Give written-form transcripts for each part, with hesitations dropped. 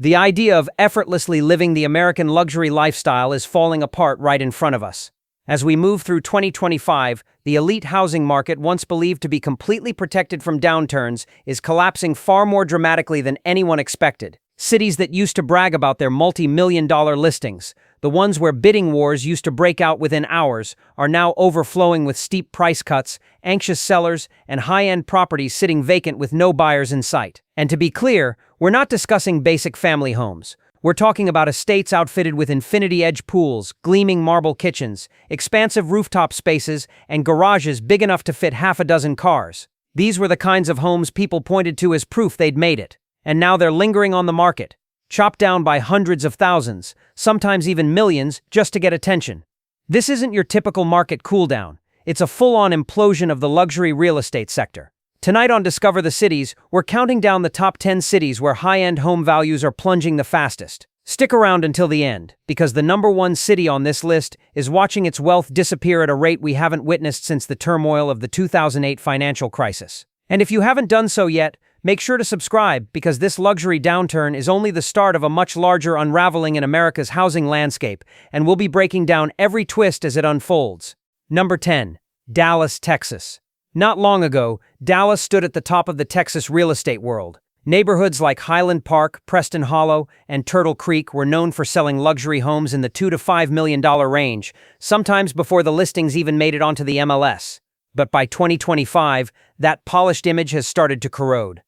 The idea of effortlessly living the American luxury lifestyle is falling apart right in front of us. As we move through 2025, the elite housing market, once believed to be completely protected from downturns, is collapsing far more dramatically than anyone expected. Cities that used to brag about their multi-million-dollar listings, the ones where bidding wars used to break out within hours, are now overflowing with steep price cuts, anxious sellers, and high-end properties sitting vacant with no buyers in sight. And to be clear, we're not discussing basic family homes. We're talking about estates outfitted with infinity-edge pools, gleaming marble kitchens, expansive rooftop spaces, and garages big enough to fit half a dozen cars. These were the kinds of homes people pointed to as proof they'd made it. And now they're lingering on the market, chopped down by hundreds of thousands, sometimes even millions, just to get attention. This isn't your typical market cooldown. It's a full-on implosion of the luxury real estate sector. Tonight on Discover the Cities, we're counting down the top 10 cities where high-end home values are plunging the fastest. Stick around until the end, because the number one city on this list is watching its wealth disappear at a rate we haven't witnessed since the turmoil of the 2008 financial crisis. And if you haven't done so yet, make sure to subscribe, because this luxury downturn is only the start of a much larger unraveling in America's housing landscape, and we'll be breaking down every twist as it unfolds. Number 10. Dallas, Texas. Not long ago, Dallas stood at the top of the Texas real estate world. Neighborhoods like Highland Park, Preston Hollow, and Turtle Creek were known for selling luxury homes in the $2 to $5 million range, sometimes before the listings even made it onto the MLS. But by 2025, that polished image has started to corrode.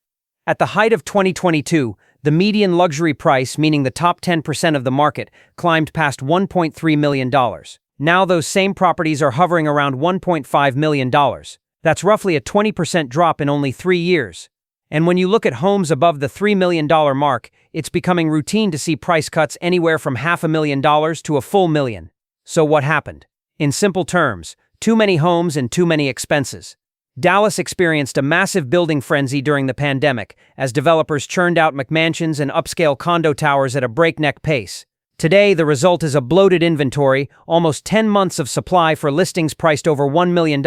At the height of 2022, the median luxury price, meaning the top 10% of the market, climbed past $1.3 million. Now those same properties are hovering around $1.5 million. That's roughly a 20% drop in only 3 years. And when you look at homes above the $3 million mark, it's becoming routine to see price cuts anywhere from $500,000 to a full million. So what happened? In simple terms, too many homes and too many expenses. Dallas experienced a massive building frenzy during the pandemic, as developers churned out McMansions and upscale condo towers at a breakneck pace. Today, the result is a bloated inventory, almost 10 months of supply for listings priced over $1 million,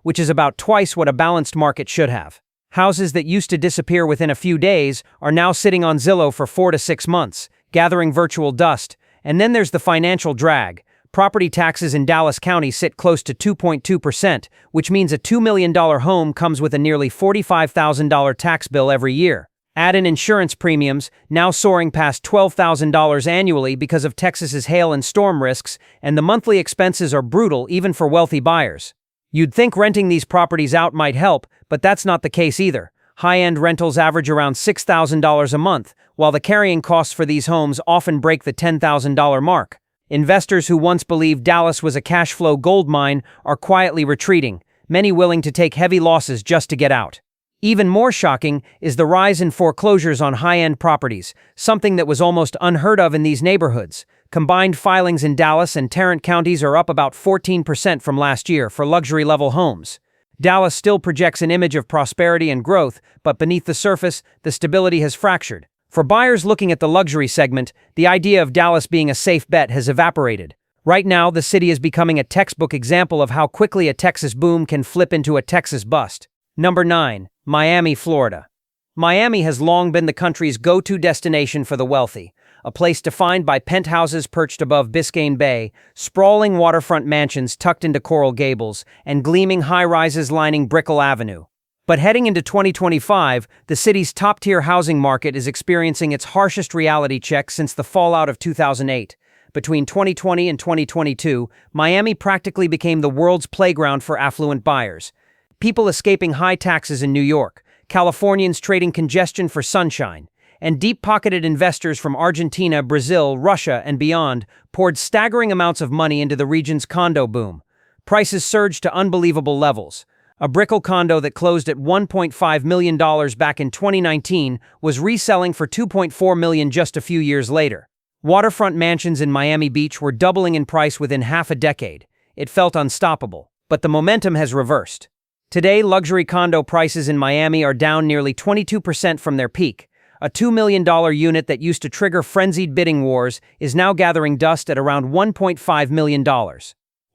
which is about twice what a balanced market should have. Houses that used to disappear within a few days are now sitting on Zillow for 4 to 6 months, gathering virtual dust. And then there's the financial drag. Property taxes in Dallas County sit close to 2.2%, which means a $2 million home comes with a nearly $45,000 tax bill every year. Add in insurance premiums, now soaring past $12,000 annually because of Texas's hail and storm risks, and the monthly expenses are brutal even for wealthy buyers. You'd think renting these properties out might help, but that's not the case either. High-end rentals average around $6,000 a month, while the carrying costs for these homes often break the $10,000 mark. Investors who once believed Dallas was a cash flow goldmine are quietly retreating, many willing to take heavy losses just to get out. Even more shocking is the rise in foreclosures on high-end properties, something that was almost unheard of in these neighborhoods. Combined filings in Dallas and Tarrant counties are up about 14% from last year for luxury-level homes. Dallas still projects an image of prosperity and growth, but beneath the surface, the stability has fractured. For buyers looking at the luxury segment, the idea of Dallas being a safe bet has evaporated. Right now, the city is becoming a textbook example of how quickly a Texas boom can flip into a Texas bust. Number 9. Miami, Florida. Miami has long been the country's go-to destination for the wealthy, a place defined by penthouses perched above Biscayne Bay, sprawling waterfront mansions tucked into Coral Gables, and gleaming high-rises lining Brickell Avenue. But heading into 2025, the city's top-tier housing market is experiencing its harshest reality check since the fallout of 2008. Between 2020 and 2022, Miami practically became the world's playground for affluent buyers. People escaping high taxes in New York, Californians trading congestion for sunshine, and deep-pocketed investors from Argentina, Brazil, Russia, and beyond poured staggering amounts of money into the region's condo boom. Prices surged to unbelievable levels. A Brickell condo that closed at $1.5 million back in 2019 was reselling for $2.4 million just a few years later. Waterfront mansions in Miami Beach were doubling in price within half a decade. It felt unstoppable, but the momentum has reversed. Today, luxury condo prices in Miami are down nearly 22% from their peak. A $2 million unit that used to trigger frenzied bidding wars is now gathering dust at around $1.5 million.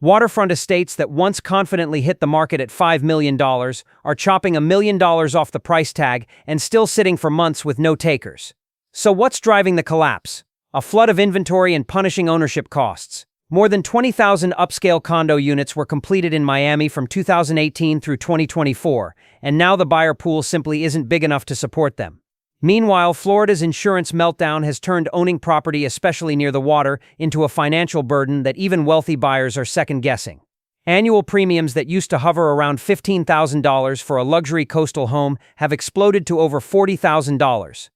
Waterfront estates that once confidently hit the market at $5 million are chopping $1 million off the price tag and still sitting for months with no takers. So what's driving the collapse? A flood of inventory and punishing ownership costs. More than 20,000 upscale condo units were completed in Miami from 2018 through 2024, and now the buyer pool simply isn't big enough to support them. Meanwhile, Florida's insurance meltdown has turned owning property, especially near the water, into a financial burden that even wealthy buyers are second-guessing. Annual premiums that used to hover around $15,000 for a luxury coastal home have exploded to over $40,000.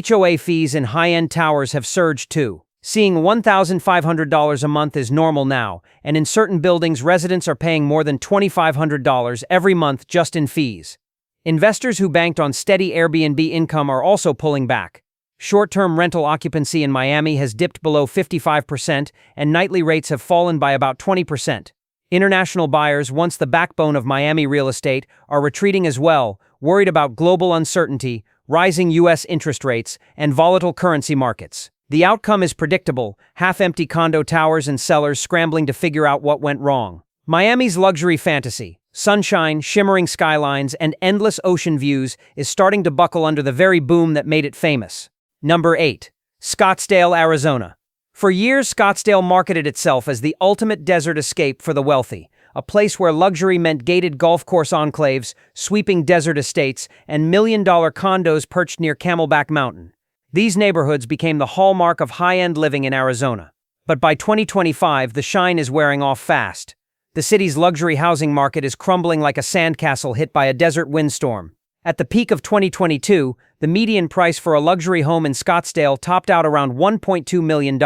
HOA fees in high-end towers have surged too. Seeing $1,500 a month is normal now, and in certain buildings residents are paying more than $2,500 every month just in fees. Investors who banked on steady Airbnb income are also pulling back. Short-term rental occupancy in Miami has dipped below 55%, and nightly rates have fallen by about 20%. International buyers, once the backbone of Miami real estate, are retreating as well, worried about global uncertainty, rising U.S. interest rates, and volatile currency markets. The outcome is predictable: half-empty condo towers and sellers scrambling to figure out what went wrong. Miami's luxury fantasy, sunshine, shimmering skylines, and endless ocean views, is starting to buckle under the very boom that made it famous. Number 8. Scottsdale, Arizona. For years, Scottsdale marketed itself as the ultimate desert escape for the wealthy, a place where luxury meant gated golf course enclaves, sweeping desert estates, and million-dollar condos perched near Camelback Mountain. These neighborhoods became the hallmark of high-end living in Arizona. But by 2025, the shine is wearing off fast. The city's luxury housing market is crumbling like a sandcastle hit by a desert windstorm. At the peak of 2022, the median price for a luxury home in Scottsdale topped out around $1.2 million.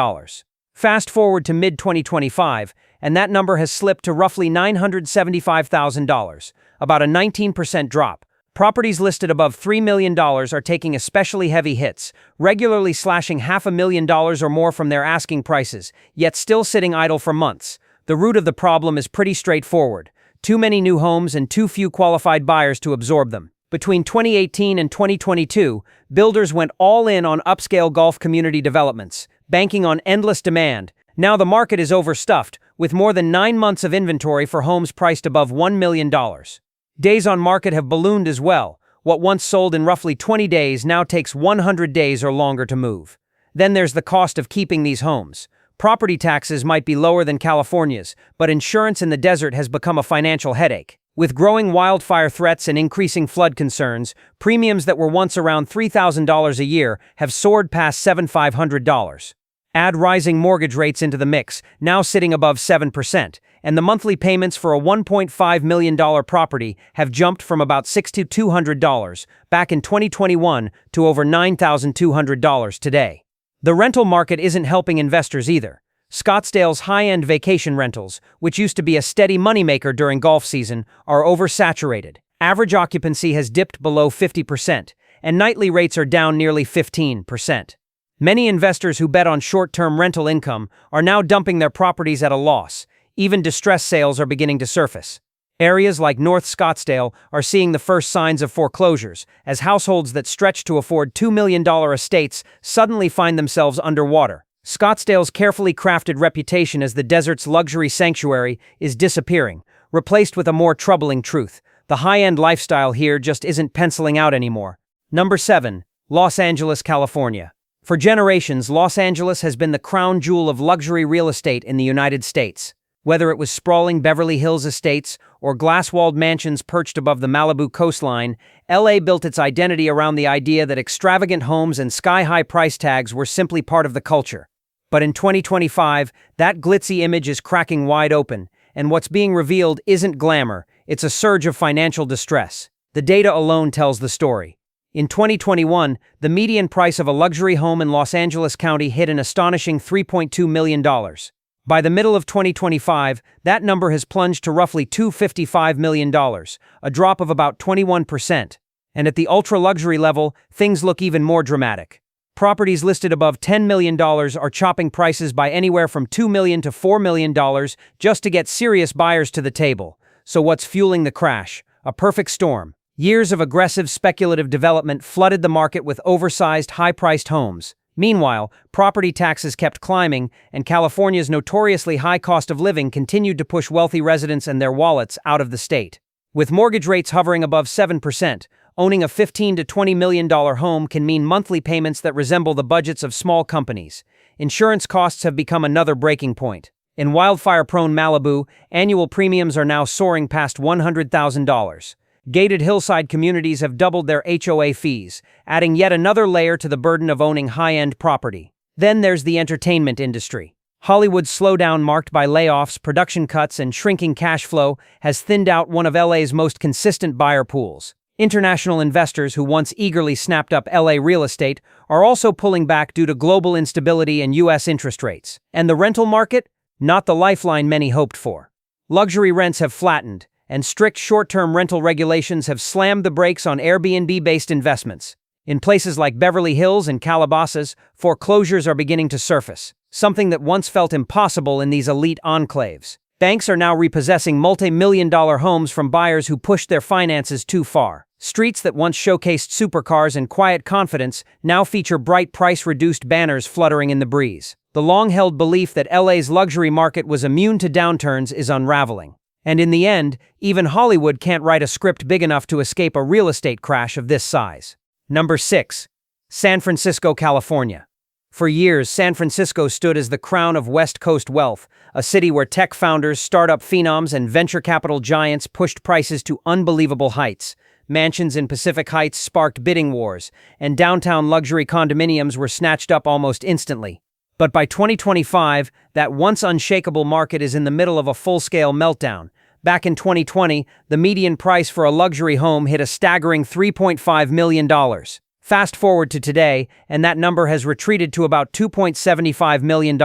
Fast forward to mid-2025, and that number has slipped to roughly $975,000, about a 19% drop. Properties listed above $3 million are taking especially heavy hits, regularly slashing $500,000 or more from their asking prices, yet still sitting idle for months. The root of the problem is pretty straightforward: too many new homes and too few qualified buyers to absorb them. Between 2018 and 2022, builders went all in on upscale golf community developments, banking on endless demand. Now the market is overstuffed, with more than 9 months of inventory for homes priced above $1 million. Days on market have ballooned as well. What once sold in roughly 20 days now takes 100 days or longer to move. Then there's the cost of keeping these homes. Property taxes might be lower than California's, but insurance in the desert has become a financial headache. With growing wildfire threats and increasing flood concerns, premiums that were once around $3,000 a year have soared past $7,500. Add rising mortgage rates into the mix, now sitting above 7%, and the monthly payments for a $1.5 million property have jumped from about $6,200 back in 2021 to over $9,200 today. The rental market isn't helping investors either. Scottsdale's high-end vacation rentals, which used to be a steady moneymaker during golf season, are oversaturated. Average occupancy has dipped below 50%, and nightly rates are down nearly 15%. Many investors who bet on short-term rental income are now dumping their properties at a loss. Even distressed sales are beginning to surface. Areas like North Scottsdale are seeing the first signs of foreclosures, as households that stretch to afford $2 million estates suddenly find themselves underwater. Scottsdale's carefully crafted reputation as the desert's luxury sanctuary is disappearing, replaced with a more troubling truth: the high-end lifestyle here just isn't penciling out anymore. Number 7. Los Angeles, California. For generations, Los Angeles has been the crown jewel of luxury real estate in the United States. Whether it was sprawling Beverly Hills estates or glass-walled mansions perched above the Malibu coastline, LA built its identity around the idea that extravagant homes and sky-high price tags were simply part of the culture. But in 2025, that glitzy image is cracking wide open, and what's being revealed isn't glamour, it's a surge of financial distress. The data alone tells the story. In 2021, the median price of a luxury home in Los Angeles County hit an astonishing $3.2 million. By the middle of 2025, that number has plunged to roughly $255 million, a drop of about 21%. And at the ultra-luxury level, things look even more dramatic. Properties listed above $10 million are chopping prices by anywhere from $2 million to $4 million just to get serious buyers to the table. So what's fueling the crash? A perfect storm. Years of aggressive speculative development flooded the market with oversized, high-priced homes. Meanwhile, property taxes kept climbing, and California's notoriously high cost of living continued to push wealthy residents and their wallets out of the state. With mortgage rates hovering above 7%, owning a $15 to $20 million home can mean monthly payments that resemble the budgets of small companies. Insurance costs have become another breaking point. In wildfire-prone Malibu, annual premiums are now soaring past $100,000. Gated hillside communities have doubled their HOA fees, adding yet another layer to the burden of owning high-end property. Then there's the entertainment industry. Hollywood's slowdown, marked by layoffs, production cuts, and shrinking cash flow, has thinned out one of LA's most consistent buyer pools. International investors who once eagerly snapped up LA real estate are also pulling back due to global instability and U.S. interest rates. And the rental market? Not the lifeline many hoped for. Luxury rents have flattened, and strict short-term rental regulations have slammed the brakes on Airbnb-based investments. In places like Beverly Hills and Calabasas, foreclosures are beginning to surface, something that once felt impossible in these elite enclaves. Banks are now repossessing multi-million-dollar homes from buyers who pushed their finances too far. Streets that once showcased supercars and quiet confidence now feature bright price-reduced banners fluttering in the breeze. The long-held belief that LA's luxury market was immune to downturns is unraveling. And in the end, even Hollywood can't write a script big enough to escape a real estate crash of this size. Number 6. San Francisco, California. For years, San Francisco stood as the crown of West Coast wealth, a city where tech founders, startup phenoms, and venture capital giants pushed prices to unbelievable heights. Mansions in Pacific Heights sparked bidding wars, and downtown luxury condominiums were snatched up almost instantly. But by 2025, that once unshakable market is in the middle of a full-scale meltdown. Back in 2020, the median price for a luxury home hit a staggering $3.5 million. Fast forward to today, and that number has retreated to about $2.75 million,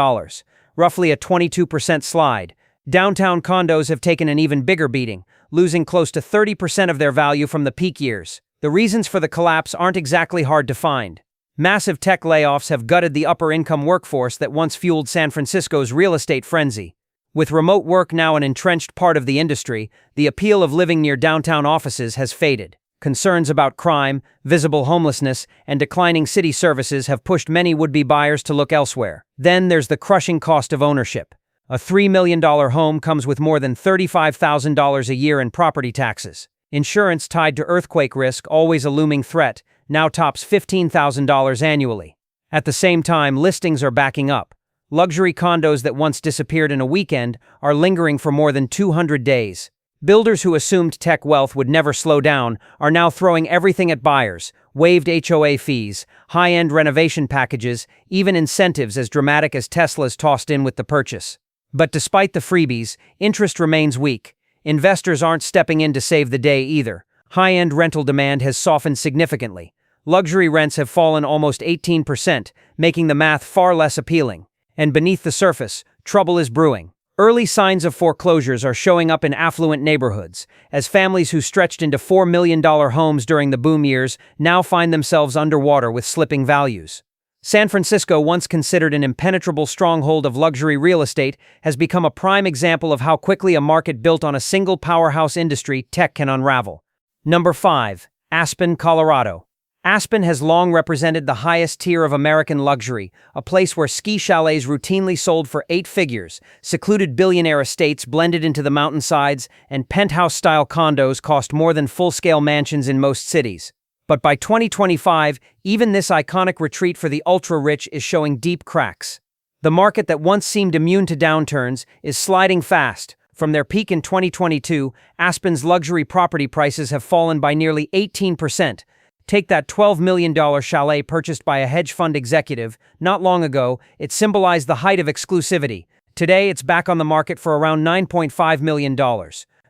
roughly a 22% slide. Downtown condos have taken an even bigger beating, losing close to 30% of their value from the peak years. The reasons for the collapse aren't exactly hard to find. Massive tech layoffs have gutted the upper-income workforce that once fueled San Francisco's real estate frenzy. With remote work now an entrenched part of the industry, the appeal of living near downtown offices has faded. Concerns about crime, visible homelessness, and declining city services have pushed many would-be buyers to look elsewhere. Then there's the crushing cost of ownership. A $3 million home comes with more than $35,000 a year in property taxes. Insurance tied to earthquake risk, always a looming threat, now tops $15,000 annually. At the same time, listings are backing up. Luxury condos that once disappeared in a weekend are lingering for more than 200 days. Builders who assumed tech wealth would never slow down are now throwing everything at buyers: waived HOA fees, high-end renovation packages, even incentives as dramatic as Tesla's tossed in with the purchase. But despite the freebies, interest remains weak. Investors aren't stepping in to save the day either. High-end rental demand has softened significantly. Luxury rents have fallen almost 18%, making the math far less appealing. And beneath the surface, trouble is brewing. Early signs of foreclosures are showing up in affluent neighborhoods, as families who stretched into $4 million homes during the boom years now find themselves underwater with slipping values. San Francisco, once considered an impenetrable stronghold of luxury real estate, has become a prime example of how quickly a market built on a single powerhouse industry, tech, can unravel. Number 5. Aspen, Colorado. Aspen has long represented the highest tier of American luxury, a place where ski chalets routinely sold for 8 figures, secluded billionaire estates blended into the mountainsides, and penthouse-style condos cost more than full-scale mansions in most cities. But by 2025, even this iconic retreat for the ultra-rich is showing deep cracks. The market that once seemed immune to downturns is sliding fast. From their peak in 2022, Aspen's luxury property prices have fallen by nearly 18%. Take that $12 million chalet purchased by a hedge fund executive. Not long ago, it symbolized the height of exclusivity. Today, it's back on the market for around $9.5 million.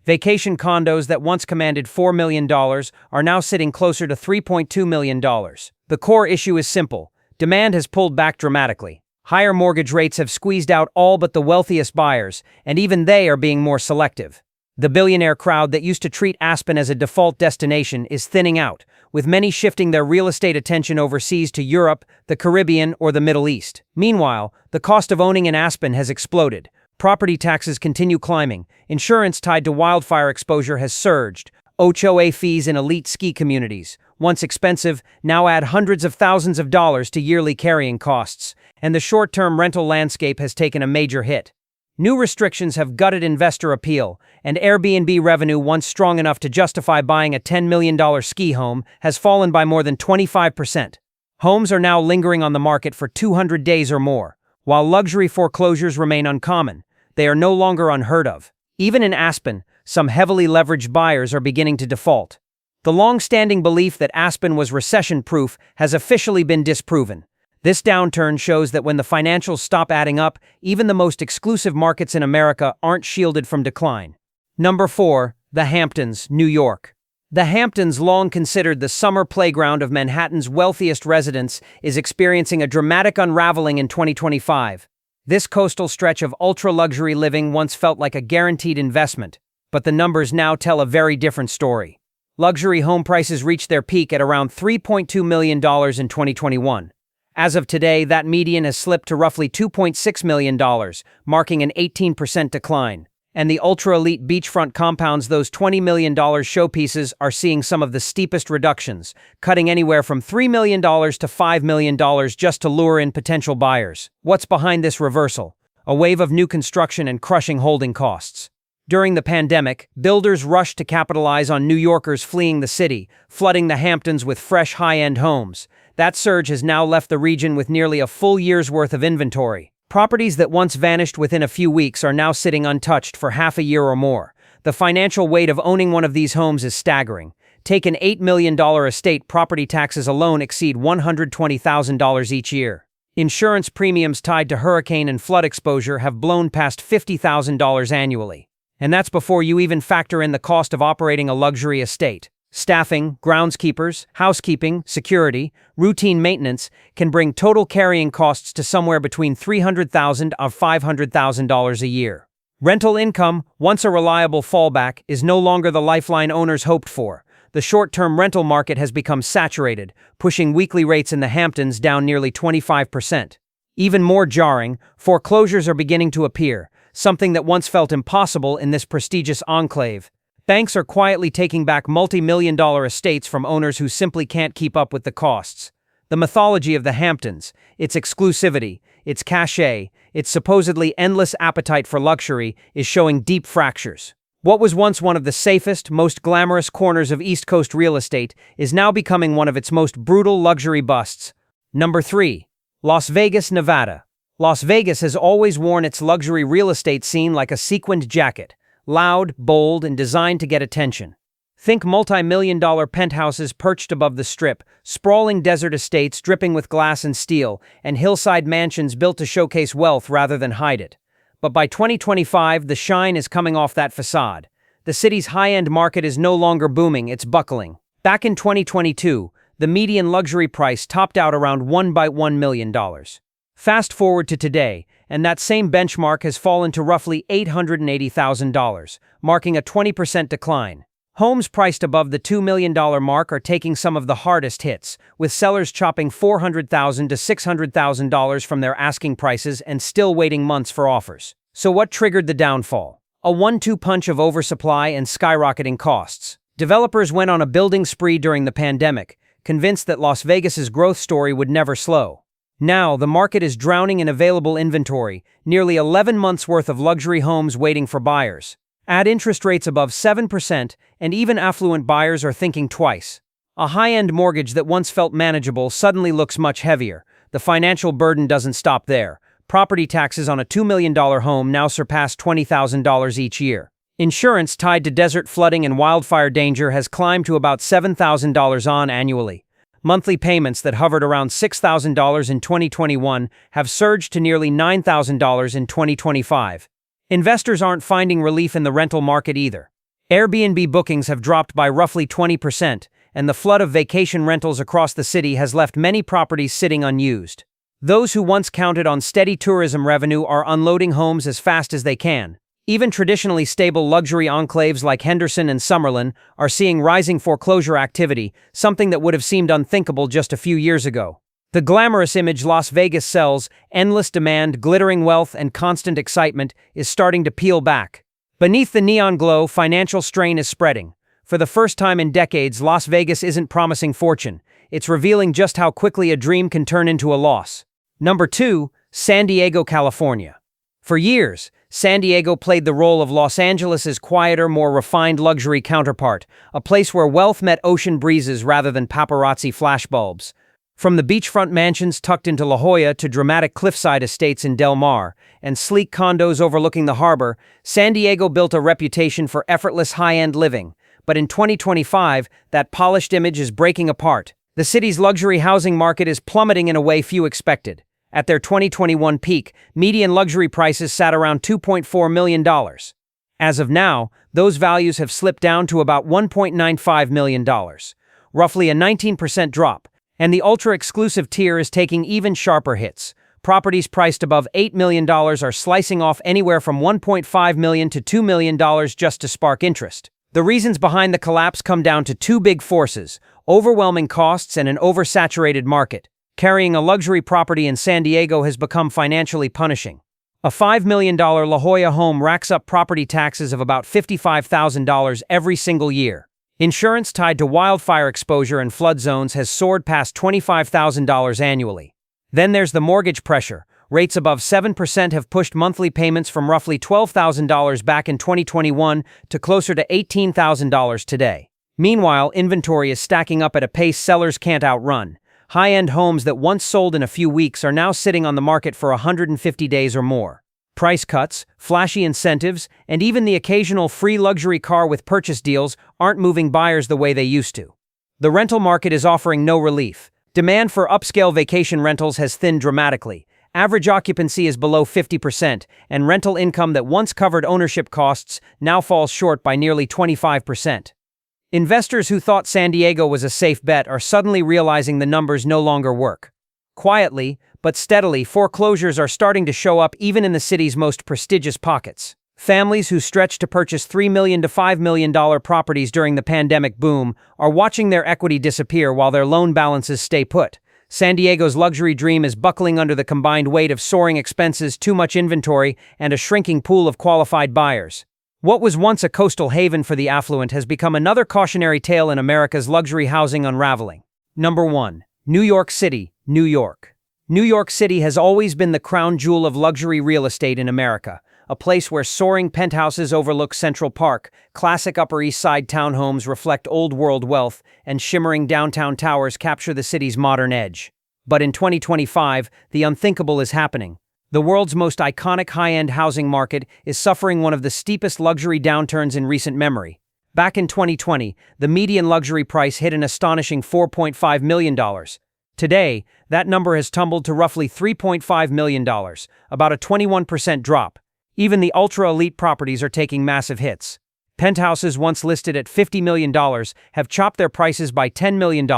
Vacation condos that once commanded $4 million are now sitting closer to $3.2 million. The core issue is simple. Demand has pulled back dramatically. Higher mortgage rates have squeezed out all but the wealthiest buyers, and even they are being more selective. The billionaire crowd that used to treat Aspen as a default destination is thinning out, with many shifting their real estate attention overseas to Europe, the Caribbean, or the Middle East. Meanwhile, the cost of owning in Aspen has exploded. Property taxes continue climbing. Insurance tied to wildfire exposure has surged. HOA fees in elite ski communities, once expensive, now add hundreds of thousands of dollars to yearly carrying costs. And the short-term rental landscape has taken a major hit. New restrictions have gutted investor appeal, and Airbnb revenue, once strong enough to justify buying a $10 million ski home, has fallen by more than 25%. Homes are now lingering on the market for 200 days or more. While luxury foreclosures remain uncommon, they are no longer unheard of. Even in Aspen, some heavily leveraged buyers are beginning to default. The long-standing belief that Aspen was recession-proof has officially been disproven. This downturn shows that when the financials stop adding up, even the most exclusive markets in America aren't shielded from decline. Number 4. The Hamptons, New York. The Hamptons, long considered the summer playground of Manhattan's wealthiest residents, is experiencing a dramatic unraveling in 2025. This coastal stretch of ultra-luxury living once felt like a guaranteed investment, but the numbers now tell a very different story. Luxury home prices reached their peak at around $3.2 million in 2021. As of today, that median has slipped to roughly $2.6 million, marking an 18% decline. And the ultra-elite beachfront compounds, those $20 million showpieces, are seeing some of the steepest reductions, cutting anywhere from $3 million to $5 million just to lure in potential buyers. What's behind this reversal? A wave of new construction and crushing holding costs. During the pandemic, builders rushed to capitalize on New Yorkers fleeing the city, flooding the Hamptons with fresh high-end homes. That surge has now left the region with nearly a full year's worth of inventory. Properties that once vanished within a few weeks are now sitting untouched for half a year or more. The financial weight of owning one of these homes is staggering. Take an $8 million estate, property taxes alone exceed $120,000 each year. Insurance premiums tied to hurricane and flood exposure have blown past $50,000 annually. And that's before you even factor in the cost of operating a luxury estate. Staffing, groundskeepers, housekeeping, security, routine maintenance can bring total carrying costs to somewhere between $300,000 and $500,000 a year. Rental income, once a reliable fallback, is no longer the lifeline owners hoped for. The short-term rental market has become saturated, pushing weekly rates in the Hamptons down nearly 25%. Even more jarring, foreclosures are beginning to appear, something that once felt impossible in this prestigious enclave. Banks are quietly taking back multi-million-dollar estates from owners who simply can't keep up with the costs. The mythology of the Hamptons, its exclusivity, its cachet, its supposedly endless appetite for luxury, is showing deep fractures. What was once one of the safest, most glamorous corners of East Coast real estate is now becoming one of its most brutal luxury busts. Number 3. Las Vegas, Nevada. Las Vegas has always worn its luxury real estate scene like a sequined jacket. Loud, bold, and designed to get attention. Think multi-million-dollar penthouses perched above the Strip, sprawling desert estates dripping with glass and steel, and hillside mansions built to showcase wealth rather than hide it. But by 2025, the shine is coming off that facade. The city's high-end market is no longer booming, it's buckling. Back in 2022, the median luxury price topped out around $1 million. Fast forward to today, and that same benchmark has fallen to roughly $880,000, marking a 20% decline. Homes priced above the $2 million mark are taking some of the hardest hits, with sellers chopping $400,000 to $600,000 from their asking prices and still waiting months for offers. So what triggered the downfall? A 1-2 punch of oversupply and skyrocketing costs. Developers went on a building spree during the pandemic, convinced that Las Vegas's growth story would never slow. Now, the market is drowning in available inventory, nearly 11 months' worth of luxury homes waiting for buyers. Add interest rates above 7%, and even affluent buyers are thinking twice. A high-end mortgage that once felt manageable suddenly looks much heavier. The financial burden doesn't stop there. Property taxes on a $2 million home now surpass $20,000 each year. Insurance tied to desert flooding and wildfire danger has climbed to about $7,000 on annually. Monthly payments that hovered around $6,000 in 2021 have surged to nearly $9,000 in 2025. Investors aren't finding relief in the rental market either. Airbnb bookings have dropped by roughly 20%, and the flood of vacation rentals across the city has left many properties sitting unused. Those who once counted on steady tourism revenue are unloading homes as fast as they can. Even traditionally stable luxury enclaves like Henderson and Summerlin are seeing rising foreclosure activity, something that would have seemed unthinkable just a few years ago. The glamorous image Las Vegas sells, endless demand, glittering wealth, and constant excitement, is starting to peel back. Beneath the neon glow, financial strain is spreading. For the first time in decades, Las Vegas isn't promising fortune. It's revealing just how quickly a dream can turn into a loss. Number 2, San Diego, California. For years, San Diego played the role of Los Angeles's quieter, more refined luxury counterpart, a place where wealth met ocean breezes rather than paparazzi flashbulbs. From the beachfront mansions tucked into La Jolla to dramatic cliffside estates in Del Mar and sleek condos overlooking the harbor, San Diego built a reputation for effortless high-end living. But in 2025, that polished image is breaking apart. The city's luxury housing market is plummeting in a way few expected. At their 2021 peak, median luxury prices sat around $2.4 million. As of now, those values have slipped down to about $1.95 million, roughly a 19% drop. And the ultra-exclusive tier is taking even sharper hits. Properties priced above $8 million are slicing off anywhere from $1.5 million to $2 million just to spark interest. The reasons behind the collapse come down to two big forces: overwhelming costs and an oversaturated market. Carrying a luxury property in San Diego has become financially punishing. A $5 million La Jolla home racks up property taxes of about $55,000 every single year. Insurance tied to wildfire exposure and flood zones has soared past $25,000 annually. Then there's the mortgage pressure. Rates above 7% have pushed monthly payments from roughly $12,000 back in 2021 to closer to $18,000 today. Meanwhile, inventory is stacking up at a pace sellers can't outrun. High-end homes that once sold in a few weeks are now sitting on the market for 150 days or more. Price cuts, flashy incentives, and even the occasional free luxury car with purchase deals aren't moving buyers the way they used to. The rental market is offering no relief. Demand for upscale vacation rentals has thinned dramatically. Average occupancy is below 50%, and rental income that once covered ownership costs now falls short by nearly 25%. Investors who thought San Diego was a safe bet are suddenly realizing the numbers no longer work. Quietly, but steadily, foreclosures are starting to show up even in the city's most prestigious pockets. Families who stretched to purchase $3 million to $5 million properties during the pandemic boom are watching their equity disappear while their loan balances stay put. San Diego's luxury dream is buckling under the combined weight of soaring expenses, too much inventory, and a shrinking pool of qualified buyers. What was once a coastal haven for the affluent has become another cautionary tale in America's luxury housing unraveling. Number 1. New York City, New York. New York City has always been the crown jewel of luxury real estate in America, a place where soaring penthouses overlook Central Park, classic Upper East Side townhomes reflect old-world wealth, and shimmering downtown towers capture the city's modern edge. But in 2025, the unthinkable is happening. The world's most iconic high-end housing market is suffering one of the steepest luxury downturns in recent memory. Back in 2020, the median luxury price hit an astonishing $4.5 million. Today, that number has tumbled to roughly $3.5 million, about a 21% drop. Even the ultra-elite properties are taking massive hits. Penthouses once listed at $50 million have chopped their prices by $10 million,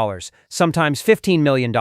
sometimes $15 million,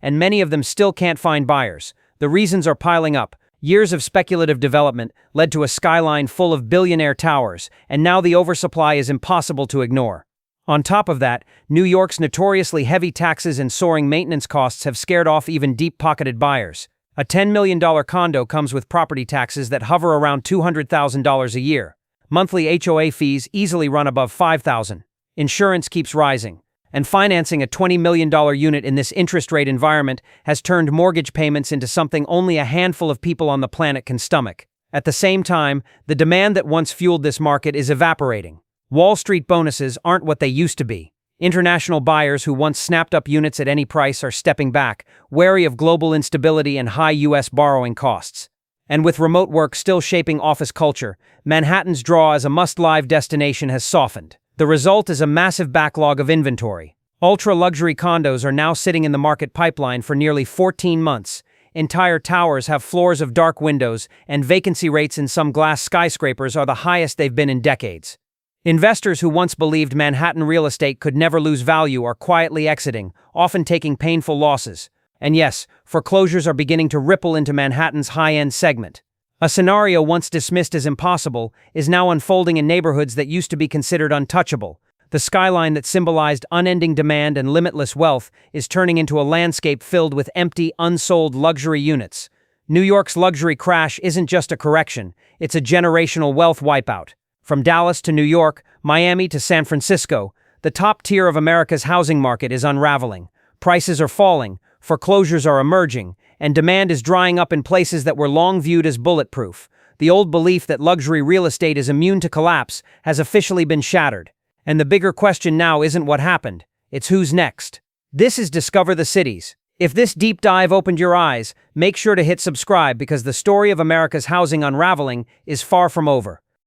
and many of them still can't find buyers. The reasons are piling up. Years of speculative development led to a skyline full of billionaire towers, and now the oversupply is impossible to ignore. On top of that, New York's notoriously heavy taxes and soaring maintenance costs have scared off even deep-pocketed buyers. A $10 million condo comes with property taxes that hover around $200,000 a year. Monthly HOA fees easily run above $5,000. Insurance keeps rising. And financing a $20 million unit in this interest rate environment has turned mortgage payments into something only a handful of people on the planet can stomach. At the same time, the demand that once fueled this market is evaporating. Wall Street bonuses aren't what they used to be. International buyers who once snapped up units at any price are stepping back, wary of global instability and high U.S. borrowing costs. And with remote work still shaping office culture, Manhattan's draw as a must-live destination has softened. The result is a massive backlog of inventory. Ultra-luxury condos are now sitting in the market pipeline for nearly 14 months. Entire towers have floors of dark windows, and vacancy rates in some glass skyscrapers are the highest they've been in decades. Investors who once believed Manhattan real estate could never lose value are quietly exiting, often taking painful losses. And yes, foreclosures are beginning to ripple into Manhattan's high-end segment. A scenario once dismissed as impossible is now unfolding in neighborhoods that used to be considered untouchable. The skyline that symbolized unending demand and limitless wealth is turning into a landscape filled with empty, unsold luxury units. New York's luxury crash isn't just a correction, it's a generational wealth wipeout. From Dallas to New York, Miami to San Francisco, the top tier of America's housing market is unraveling. Prices are falling, foreclosures are emerging, and demand is drying up in places that were long viewed as bulletproof. the old belief that luxury real estate is immune to collapse has officially been shattered. And the bigger question now isn't what happened, it's who's next. This is Discover the Cities. If this deep dive opened your eyes, make sure to hit subscribe because the story of America's housing unraveling is far from over.